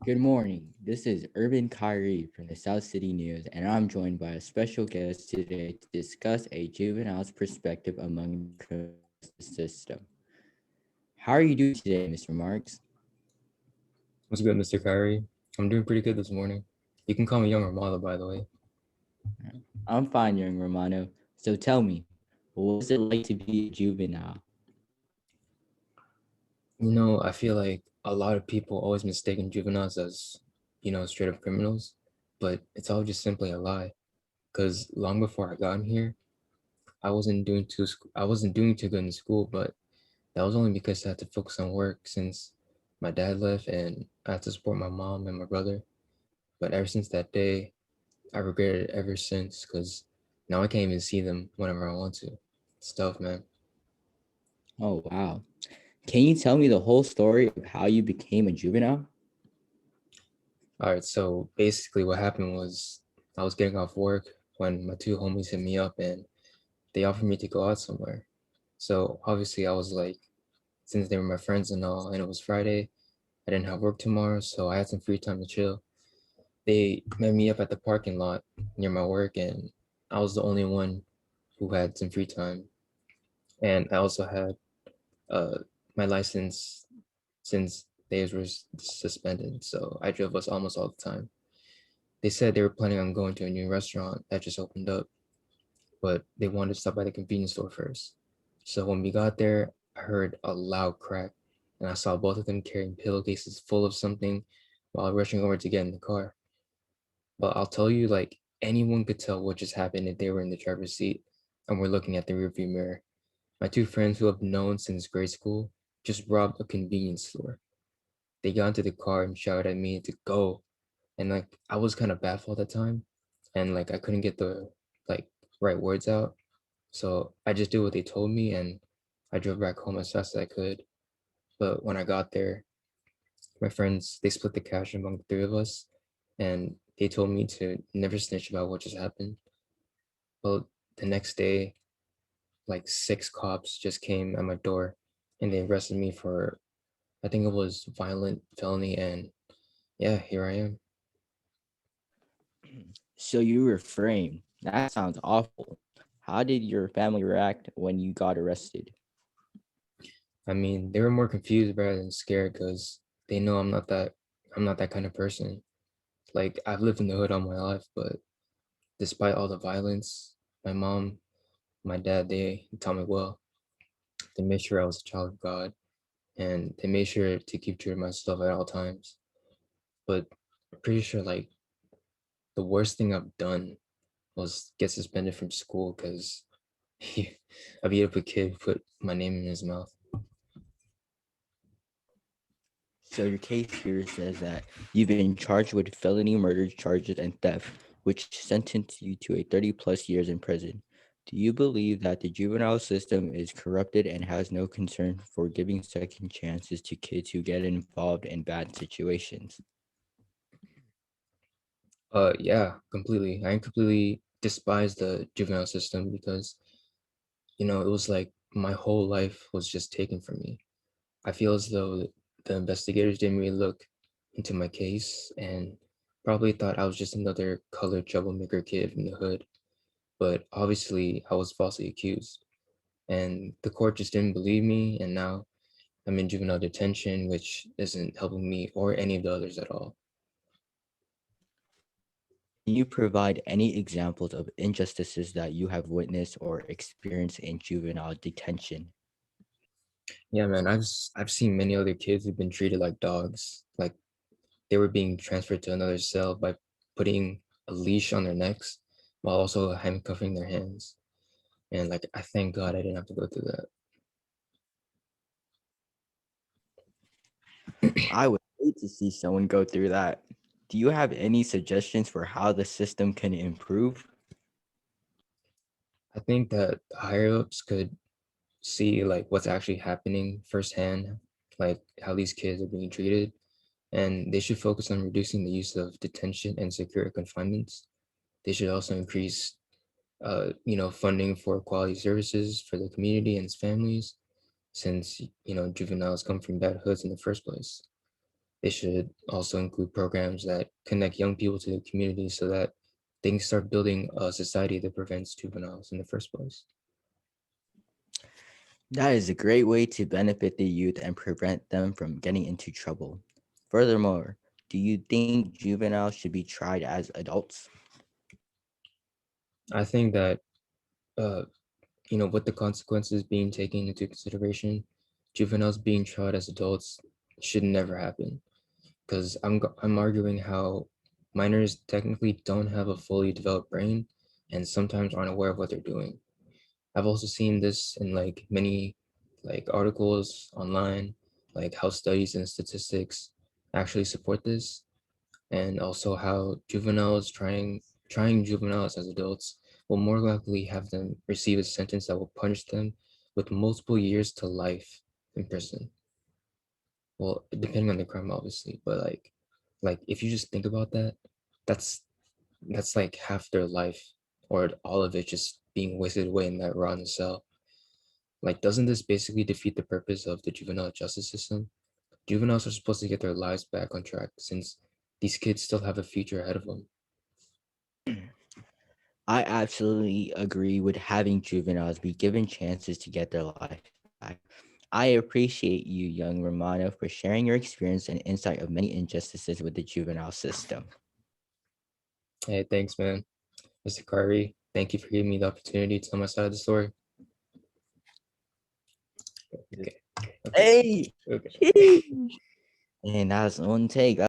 Good morning. This is Urban Kyrie from the South City News, and I'm joined by a special guest today to discuss a juvenile's perspective among the criminal justice system. How are you doing today, Mr. Marks? What's good, Mr. Kyrie? I'm doing pretty good this morning. You can call me Young Armada, by the way. I'm fine, young Romano. So tell me, what is it like to be a juvenile? I feel like a lot of people always mistaken juveniles as, straight up criminals, but it's all just simply a lie. Because long before I got in here, I wasn't doing too good in school, but that was only because I had to focus on work since my dad left and I had to support my mom and my brother. But ever since that day, I regretted it ever since because now I can't even see them whenever I want to. It's tough, man. Oh, wow. Can you tell me the whole story of how you became a juvenile? All right, so basically what happened was I was getting off work when my two homies hit me up and they offered me to go out somewhere. So obviously I was like, since they were my friends and all, and it was Friday, I didn't have work tomorrow, so I had some free time to chill. They met me up at the parking lot near my work, and I was the only one who had some free time. And I also had uh, my license since days were suspended, so I drove us almost all the time. They said they were planning on going to a new restaurant that just opened up, but they wanted to stop by the convenience store first. So when we got there, I heard a loud crack, and I saw both of them carrying pillowcases full of something while rushing over to get in the car. But I'll tell you, like, anyone could tell what just happened if they were in the driver's seat and were looking at the rearview mirror. My two friends who I've known since grade school just robbed a convenience store. They got into the car and shouted at me to go, and like I was kind of baffled at the time, and like I couldn't get the like right words out, so I just did what they told me, and I drove back home as fast as I could. But when I got there, my friends they split the cash among the three of us, and they told me to never snitch about what just happened. Well, the next day, like six cops just came at my door, and they arrested me for I think it was violent felony, and yeah, here I am. So you were framed. That sounds awful. How did your family react when you got arrested? I mean, they were more confused rather than scared because they know I'm not that kind of person. Like I've lived in the hood all my life, but despite all the violence, my mom, my dad, they taught me well. They made sure I was a child of God, and they made sure to keep true to myself at all times. But I'm pretty sure like the worst thing I've done was get suspended from school because I beat up a kid who put my name in his mouth. So your case here says that you've been charged with felony murder charges and theft, which sentenced you to a 30 plus years in prison. Do you believe that the juvenile system is corrupted and has no concern for giving second chances to kids who get involved in bad situations? Yeah, completely. I completely despise the juvenile system because it was like my whole life was just taken from me. I feel as though the investigators didn't really look into my case and probably thought I was just another colored troublemaker kid from the hood. But obviously, I was falsely accused, and the court just didn't believe me. And now I'm in juvenile detention, which isn't helping me or any of the others at all. Can you provide any examples of injustices that you have witnessed or experienced in juvenile detention? Yeah, man, I've seen many other kids who've been treated like dogs, like they were being transferred to another cell by putting a leash on their necks while also handcuffing their hands. And like, I thank God I didn't have to go through that. I would hate to see someone go through that. Do you have any suggestions for how the system can improve? I think that the higher ups could see like what's actually happening firsthand, like how these kids are being treated, and they should focus on reducing the use of detention and secure confinements. They should also increase, funding for quality services for the community and its families, since juveniles come from bad hoods in the first place. they should also include programs that connect young people to the community so that they can start building a society that prevents juveniles in the first place. That is a great way to benefit the youth and prevent them from getting into trouble. Furthermore, do you think juveniles should be tried as adults? I think that uh, with the consequences being taken into consideration, juveniles being tried as adults should never happen. Because I'm arguing how minors technically don't have a fully developed brain and sometimes aren't aware of what they're doing. I've also seen this in like many like articles online, like how studies and statistics actually support this, and also how trying juveniles as adults will more likely have them receive a sentence that will punish them with multiple years to life in prison. Well, depending on the crime, obviously, but like if you just think about that, that's that's like half their life, or all of it just being wasted away in that rotten cell. Like, doesn't this basically defeat the purpose of the juvenile justice system? Juveniles are supposed to get their lives back on track since these kids still have a future ahead of them. I absolutely agree with having juveniles be given chances to get their life back. I appreciate you, young Romano, for sharing your experience and insight of many injustices with the juvenile system. Hey, thanks, man. Mr. Kyrie, thank you for giving me the opportunity to tell my side of the story. Okay, okay, Hey, okay. sheesh. And that was one take.